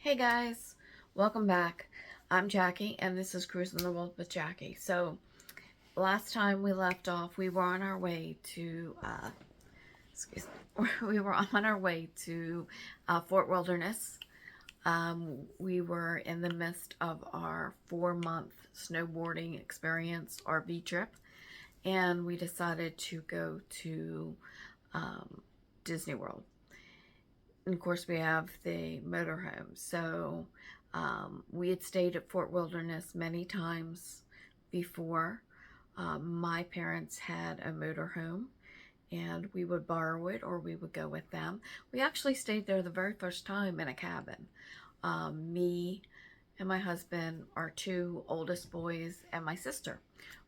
Hey guys, welcome back. I'm Jackie and this is Cruising the World with Jackie. So last time we left off, we were on our way to, we were on our way to Fort Wilderness. We were in the midst of our 4-month snowboarding experience RV trip, and we decided to go to Disney World. And of course, we have the motorhome. So we had stayed at Fort Wilderness many times before. My parents had a motorhome, and we would borrow it or we would go with them. We actually stayed there the very first time in a cabin. Me and my husband, our two oldest boys, and my sister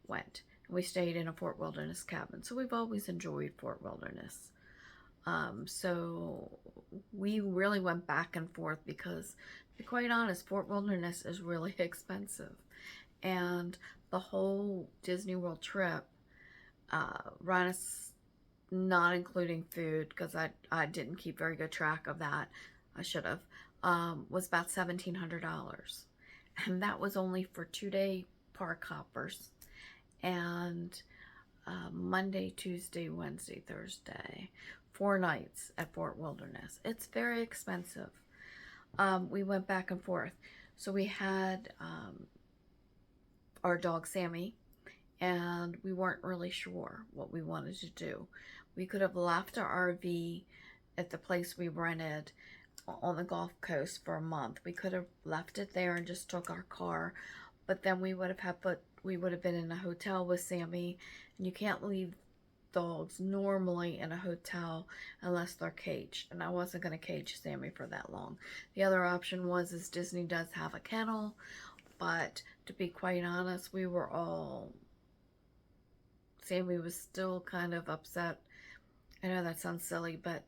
went. We stayed in a Fort Wilderness cabin. So we've always enjoyed Fort Wilderness. So we really went back and forth because, to be quite honest, Fort Wilderness is really expensive. And the whole Disney World trip ran us, not including food, because I didn't keep very good track of that. I should have. Was about $1,700. And that was only for 2-day park hoppers. And Monday, Tuesday, Wednesday, Thursday. 4 nights at Fort Wilderness. It's very expensive. We went back and forth. So we had our dog Sammy, and we weren't really sure what we wanted to do. We could have left our RV at the place we rented on the Gulf Coast for a month. We could have left it there and just took our car, but then we would have been in a hotel with Sammy, and you can't leave dogs normally in a hotel unless they're caged, and I wasn't going to cage Sammy for that long. The other option is Disney does have a kennel, but to be quite honest, Sammy was still kind of upset. I know that sounds silly, but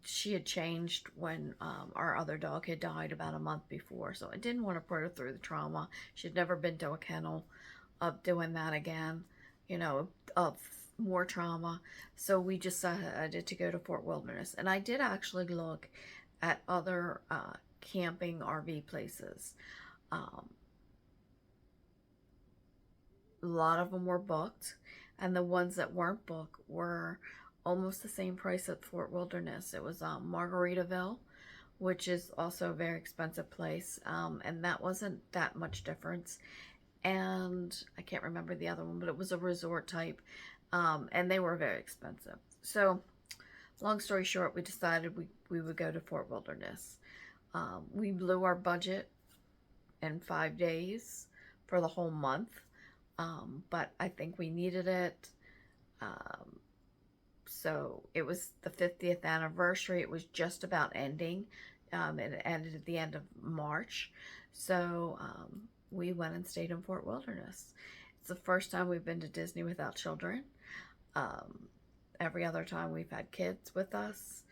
she had changed when our other dog had died about a month before, so I didn't want to put her through the trauma. She'd never been to a kennel, of doing that again, of more trauma. So we decided to go to Fort Wilderness. And I did actually look at other camping RV places. A lot of them were booked, and the ones that weren't booked were almost the same price at Fort Wilderness. It was Margaritaville, which is also a very expensive place, and that wasn't that much difference. And I can't remember the other one, but it was a resort type, and they were very expensive. So long story short, we decided we would go to Fort Wilderness. We blew our budget in 5 days for the whole month, but I think we needed it. So it was the 50th anniversary. It was just about ending. It ended at the end of March. So we went and stayed in Fort Wilderness. It's the first time we've been to Disney without children. Every other time we've had kids with us.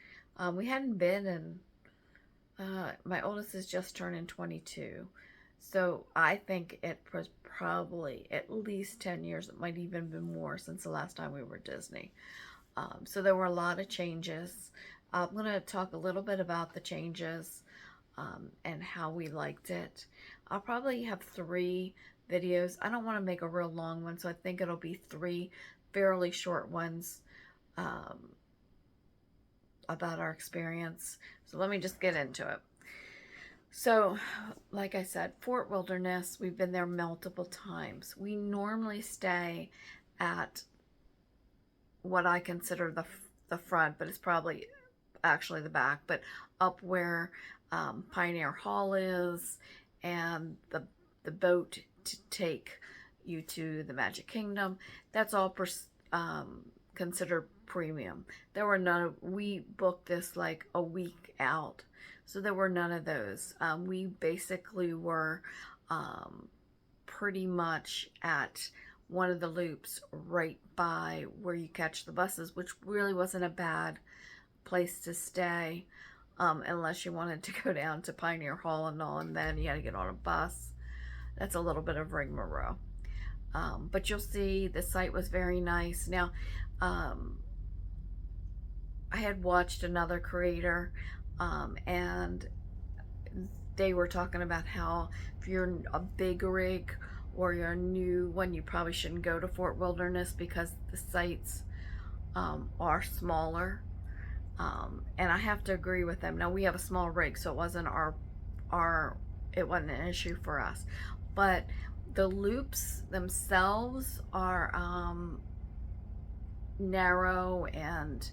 We hadn't been, and my oldest is just turning 22. So I think it was probably at least 10 years. It might even be more since the last time we were at Disney. So there were a lot of changes. I'm going to talk a little bit about the changes and how we liked it. I'll probably have 3 videos. I don't want to make a real long one, so I think it'll be 3 fairly short ones about our experience. So let me just get into it. So, like I said, Fort Wilderness, we've been there multiple times. We normally stay at what I consider the front, but it's probably actually the back, but up where Pioneer Hall is, and the boat to take you to the Magic Kingdom. That's all considered premium. There were none. We booked this like a week out, so there were none of those. We basically were pretty much at one of the loops right by where you catch the buses, which really wasn't a bad place to stay, unless you wanted to go down to Pioneer Hall and all, and then you had to get on a bus. That's a little bit of rigmarole. But you'll see the site was very nice. Now, I had watched another creator, and they were talking about how if you're a big rig or you're a new one, you probably shouldn't go to Fort Wilderness because the sites are smaller. And I have to agree with them. Now, we have a small rig, so it wasn't it wasn't an issue for us. But the loops themselves are narrow, and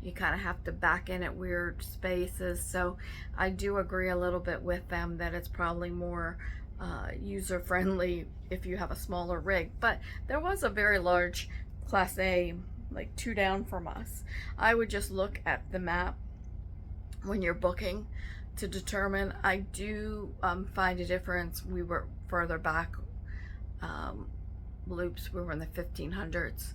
you kind of have to back in at weird spaces. So I do agree a little bit with them that it's probably more user friendly if you have a smaller rig. But there was a very large Class A, like 2 down from us. I would just look at the map when you're booking to determine. I do find a difference. We were further back loops. We were in the 1500s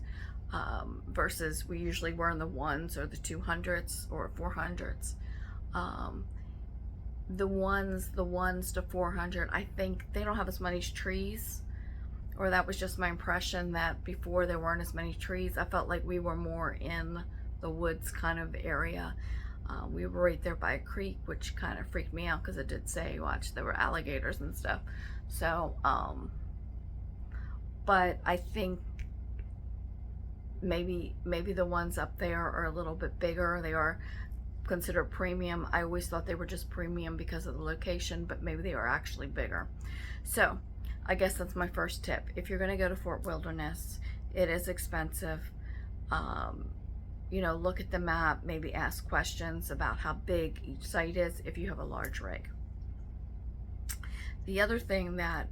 versus we usually were in the 1s or the 200s or 400s. The 1s to 400, I think they don't have as many trees, or that was just my impression, that before there weren't as many trees. I felt like we were more in the woods kind of area. We were right there by a creek, which kind of freaked me out because it did say, watch, there were alligators and stuff. So, but I think maybe the ones up there are a little bit bigger. They are considered premium. I always thought they were just premium because of the location, but maybe they are actually bigger. So I guess that's my first tip. If you're going to go to Fort Wilderness, it is expensive. You know, look at the map, maybe ask questions about how big each site is if you have a large rig. The other thing that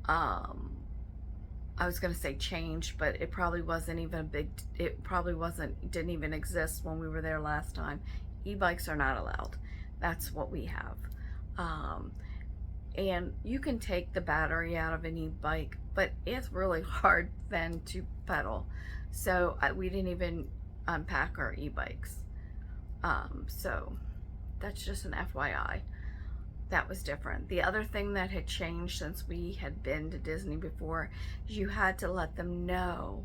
I was going to say changed, but it probably wasn't even a big, didn't even exist when we were there last time. E-bikes are not allowed. That's what we have. And you can take the battery out of an e-bike, but it's really hard then to pedal. So we didn't even unpack our e-bikes. So that's just an FYI. That was different. The other thing that had changed since we had been to Disney before is you had to let them know,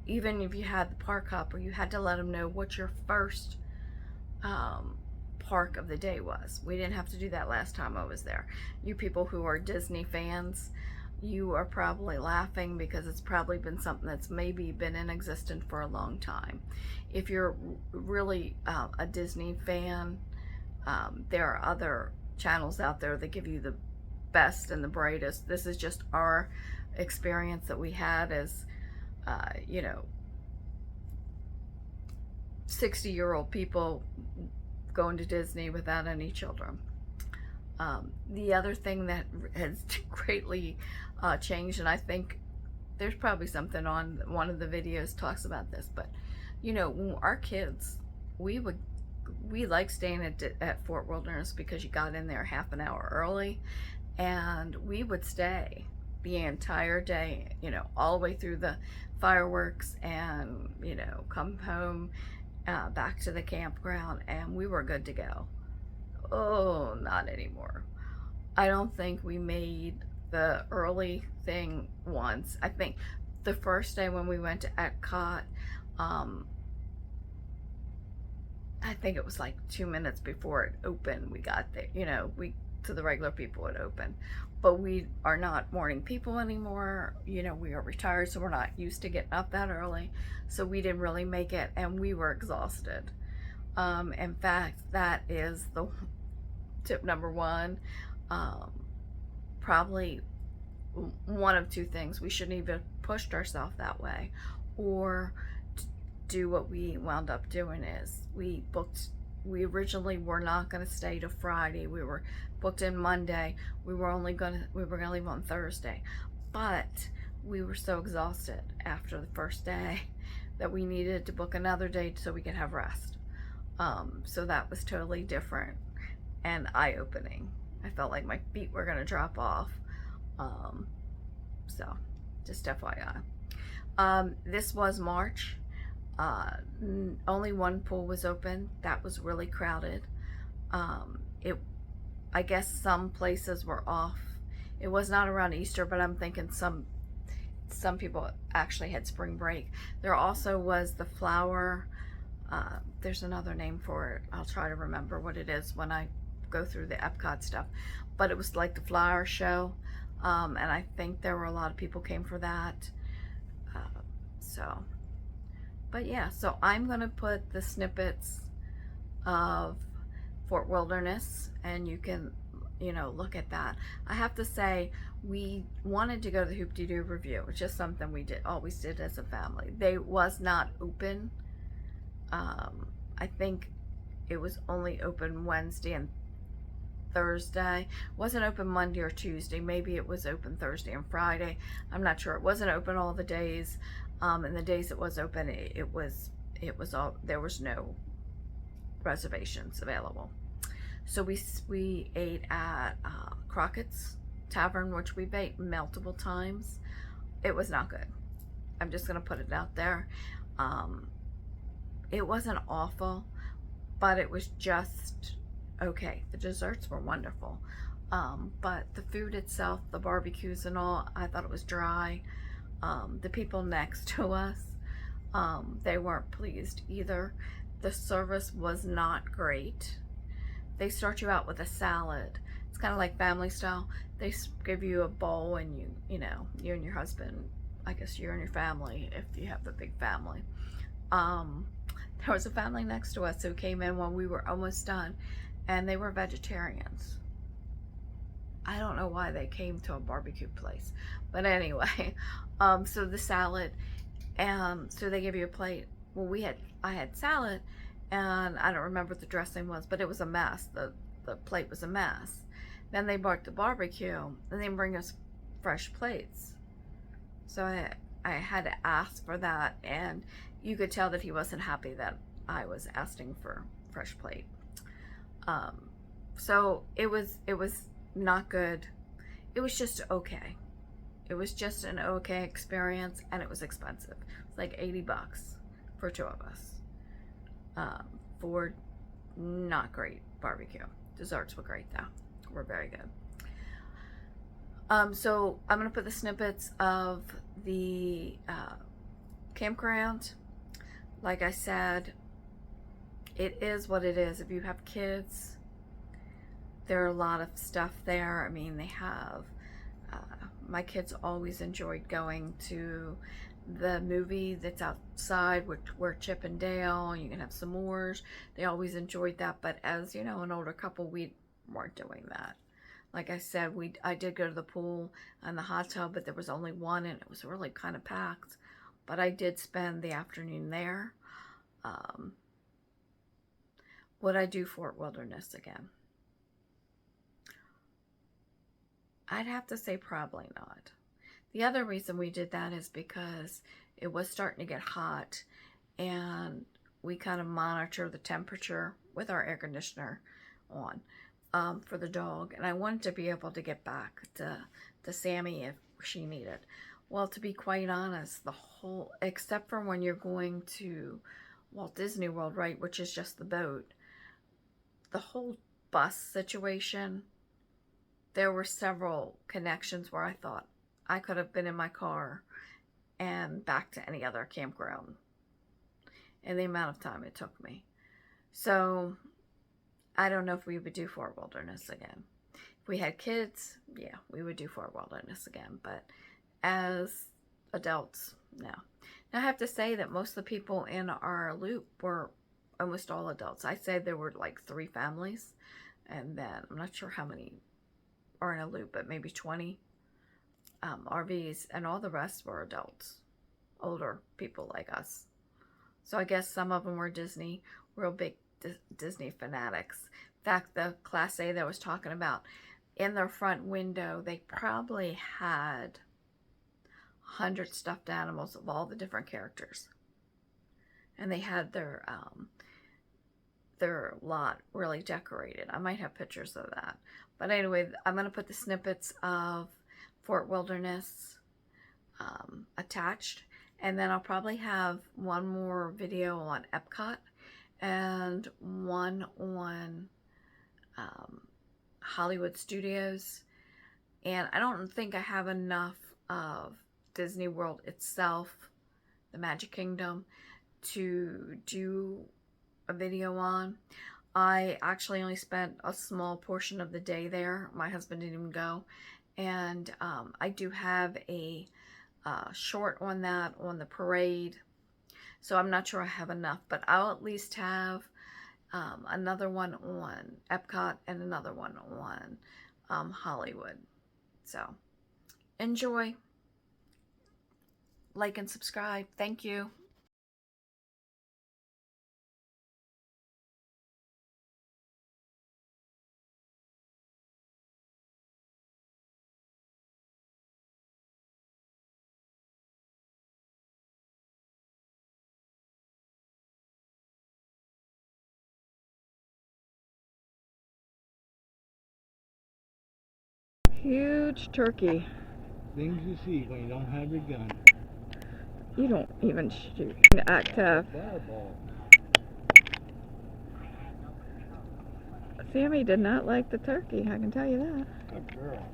even if you had the park hopper, you had to let them know what your first park of the day was. We didn't have to do that last time I was there. You people who are Disney fans, you are probably laughing because it's probably been something that's maybe been in existence for a long time. If you're really a Disney fan, there are other channels out there that give you the best and the brightest. This is just our experience that we had as, you know, 60-year-old people going to Disney without any children. The other thing that has greatly changed, and I think there's probably something on one of the videos talks about this, but you know, our kids, we like staying at Fort Wilderness because you got in there half an hour early, and we would stay the entire day, you know, all the way through the fireworks, and you know, come home back to the campground, and we were good to go. Oh, not anymore. I don't think we made the early thing once. I think the first day when we went to Epcot, I think it was like 2 minutes before it opened, we got there. You know, to the regular people it opened. But we are not morning people anymore. You know, we are retired, so we're not used to getting up that early. So we didn't really make it, and we were exhausted. In fact, that is the tip number one. Probably one of two things. We shouldn't even pushed ourselves that way, or do what we wound up doing is we originally were not going to stay to Friday. We were booked in Monday. We were going to leave on Thursday, but we were so exhausted after the first day that we needed to book another day so we could have rest. So that was totally different and eye-opening. I felt like my feet were going to drop off. So just FYI. This was March. Only one pool was open. That was really crowded. I guess some places were off. It was not around Easter, but I'm thinking some people actually had spring break. There also was the flower There's another name for it. I'll try to remember what it is when I go through the Epcot stuff. But it was like the flower show, and I think there were a lot of people came for that. Uh, so, but yeah, so I'm gonna put the snippets of Fort Wilderness, and you can, look at that. I have to say, we wanted to go to the Hoop-Dee-Doo review. It's just something we always did as a family. They was not open. I think it was only open Wednesday and Thursday. It wasn't open Monday or Tuesday. Maybe it was open Thursday and Friday. I'm not sure. It wasn't open all the days. And the days it was open, it was all, there was no reservations available. So we ate at Crockett's Tavern, which we've ate multiple times. It was not good. I'm just gonna put it out there. It wasn't awful, but it was just okay. The desserts were wonderful, but the food itself, the barbecues and all, I thought it was dry. The people next to us, they weren't pleased either. The service was not great. They start you out with a salad. It's kind of like family style. They give you a bowl, and you and your husband, I guess you and your family, if you have a big family. There was a family next to us who came in when we were almost done, and they were vegetarians. I don't know why they came to a barbecue place, but anyway, so the salad, and so they give you a plate. Well, I had salad, and I don't remember what the dressing was, but it was a mess. The plate was a mess. Then they brought the barbecue, and they bring us fresh plates. So I had to ask for that, and you could tell that he wasn't happy that I was asking for fresh plate. So it was not good. It was just okay. It was just an okay experience, and it was expensive. It's like $80 for two of us, for not great barbecue. Desserts were great though. Were very good. So I'm gonna put the snippets of the campground. Like I said, it is what it is. If you have kids, there are a lot of stuff there. I mean, they have, my kids always enjoyed going to the movie that's outside, where Chip and Dale, you can have s'mores. They always enjoyed that, but as an older couple, we weren't doing that. Like I said, I did go to the pool and the hot tub, but there was only one, and it was really kind of packed. But I did spend the afternoon there. Would I do Fort Wilderness again? I'd have to say probably not. The other reason we did that is because it was starting to get hot, and we kind of monitor the temperature with our air conditioner on, for the dog. And I wanted to be able to get back to Sammy if she needed. Well, to be quite honest, except for when you're going to Walt Disney World, right, which is just the boat, the whole bus situation, there were several connections where I thought I could have been in my car and back to any other campground in the amount of time it took me. So I don't know if we would do Fort Wilderness again. If we had kids, yeah, we would do Fort Wilderness again. But as adults, no. Now I have to say that most of the people in our loop were almost all adults. I said there were like 3 families, and then I'm not sure how many are in a loop, but maybe 20 RVs, and all the rest were adults, older people like us. So I guess some of them were real big Disney fanatics. In fact, the Class A that I was talking about, in their front window, they probably had 100 stuffed animals of all the different characters, and they had their lot really decorated. I might have pictures of that. But anyway, I'm going to put the snippets of Fort Wilderness attached, and then I'll probably have one more video on Epcot and one on Hollywood Studios. And I don't think I have enough of Disney World itself, the Magic Kingdom, to do a video on. I actually only spent a small portion of the day there. My husband didn't even go. And I do have a short on that, on the parade. So I'm not sure I have enough, but I'll at least have another one on Epcot and another one on Hollywood. So enjoy. Like and subscribe. Thank you. Huge turkey. Things you see when you don't have your gun. You don't even shoot. Act tough. Fireball. Sammy did not like the turkey, I can tell you that. Good girl.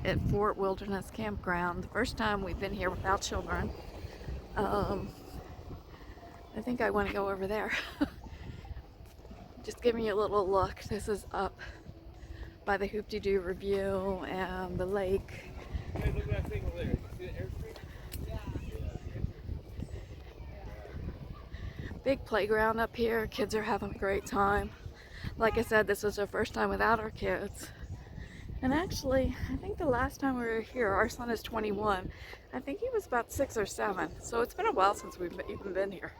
At Fort Wilderness Campground, the first time we've been here without children. I think I want to go over there. Just giving you a little look. This is up by the Hoop-de-Doo Review and the lake. Hey, look at that thing over there. You see the airstream? Yeah. Big playground up here. Kids are having a great time. Like I said, this was our first time without our kids. And actually, I think the last time we were here, our son is 21. I think he was about 6 or 7. So it's been a while since we've even been here.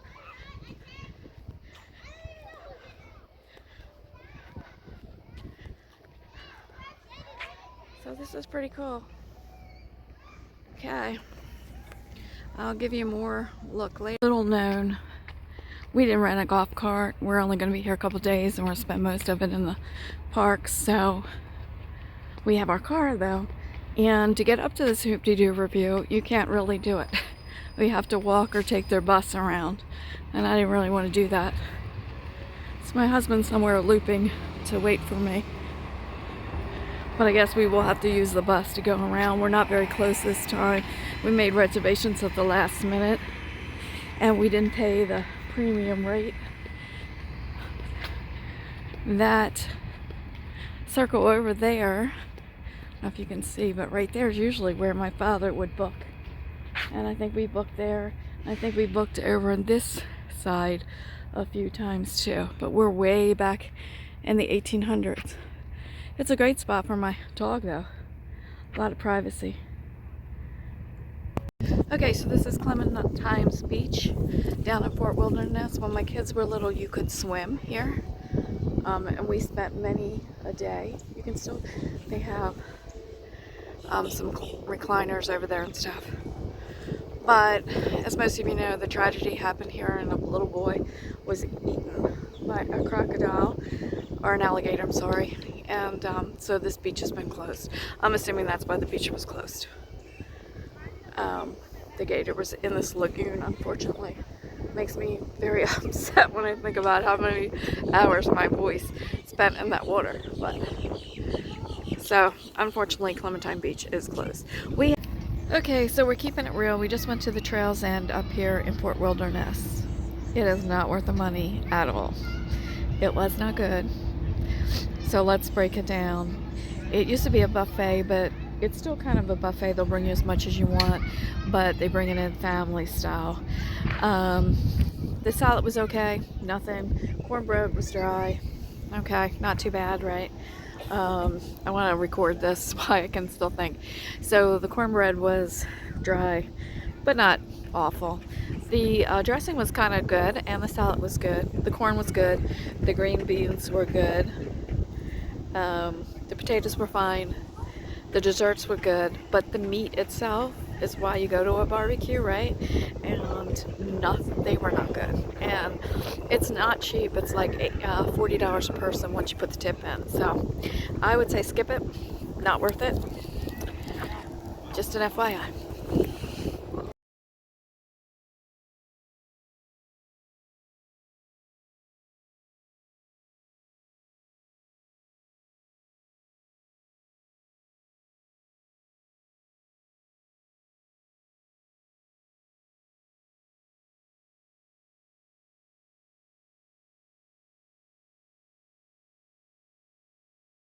So this is pretty cool. Okay. I'll give you more look later. Little known. We didn't rent a golf cart. We're only going to be here a couple days and we're going to spend most of it in the parks. So we have our car though. And to get up to this Hoop-de-Doo Review, you can't really do it. We have to walk or take their bus around. And I didn't really want to do that. So my husband's somewhere looping to wait for me. But I guess we will have to use the bus to go around. We're not very close this time. We made reservations at the last minute. And we didn't pay the premium rate. That circle over there, I don't know if you can see, but right there is usually where my father would book. And I think we booked there. I think we booked over on this side a few times too. But we're way back in the 1800s. It's a great spot for my dog though. A lot of privacy. Okay, so this is Clementine's Beach down at Fort Wilderness. When my kids were little, you could swim here. And we spent many a day. You can still, they have some recliners over there and stuff. But as most of you know, the tragedy happened here and a little boy was eaten by a crocodile, or an alligator, I'm sorry. And so this beach has been closed. I'm assuming that's why the beach was closed. The gator was in this lagoon, unfortunately. Makes me very upset when I think about how many hours my boys spent in that water. But so unfortunately, Clementine Beach is closed. Okay, so we're keeping it real. We just went to the Trails End up here in Fort Wilderness. It is not worth the money at all. It was not good. So let's break it down. It used to be a buffet, but it's still kind of a buffet. They'll bring you as much as you want, but they bring it in family style. The salad was okay, nothing. Cornbread was dry. Okay, not too bad, right? I want to record this while I can still think. So the cornbread was dry, but not awful. The dressing was kind of good, and the salad was good. The corn was good. The green beans were good. The potatoes were fine. The desserts were good, but the meat itself is why you go to a barbecue, right? And they were not good. And it's not cheap. It's like $40 a person once you put the tip in. So I would say skip it. Not worth it. Just an FYI.